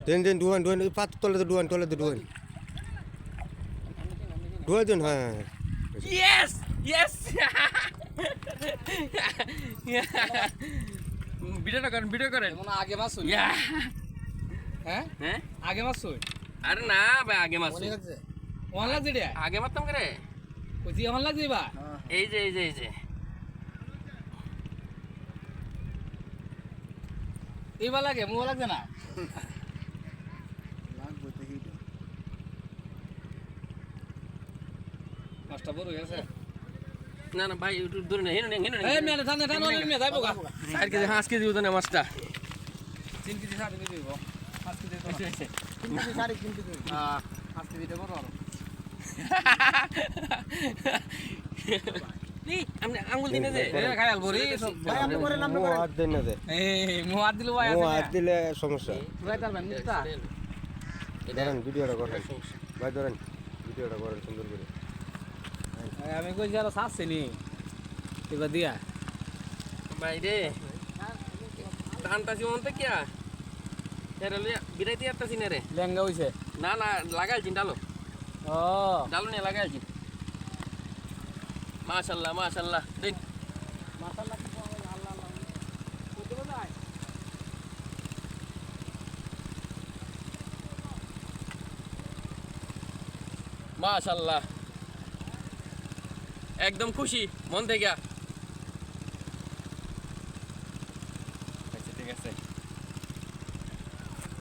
দেন ডুয়ান ডুয়ান পাত তলে তো ডুয়ান ডুয়ান ডুয়ান হ্যাঁ ইয়েস ইয়েস ভিডিও করেন মনে আগে মাছ হই ইয়া হ্যাঁ হ্যাঁ আগে মাছ হই আরে না ভাই আগে মাছ মনে হচ্ছে অনলা যেটা আগে মারতাম করে ওই যে অনলা দিবা এই যে এই যে এই যে এইবার লাগে মোয়া লাগবে না মাছটা বড় হয়ে গেছে না না ভাই একটু দূরে না হেন হেন এই মেলে ঠান্ডা ঠান্ডা মেলে যাইবো গা 4 কেজি 5 কেজি ওজনের মাছটা 3 কেজি সাড়ে দিব 5 কেজি তো 3 কেজি 3.5 কেজি হ্যাঁ 5 কেজি দেবো আর এই আমি আঙ্গুল দিনে যে খায়াল ভরি সব ভাই আপনি করেন আপনি করেন হাত দেন না দে এই মোয়া দিল ভাই ও আছে হাত দিলে সমস্যা ভাই তার বান্ধি তা ধরেন ভিডিওটা করেন ভাই ধরেন ভিডিওটা করেন সুন্দর করে আমি কই যারা সাথে নি এবার দিয়া ভাই রে টানতাছি মন থেকে এর বিরাই দিয়ে আসতাছি না রে লেঙ্গা হইছে না না লাগাইছি ডালো ও ডালো নিয়ে লাগাইছি মাশাআল্লাহ মাশাআল্লাহ দিন মাশাআল্লাহ আল্লাহ আল্লাহ কত বাজায় মাশাআল্লাহ একদম খুশি মন থেকে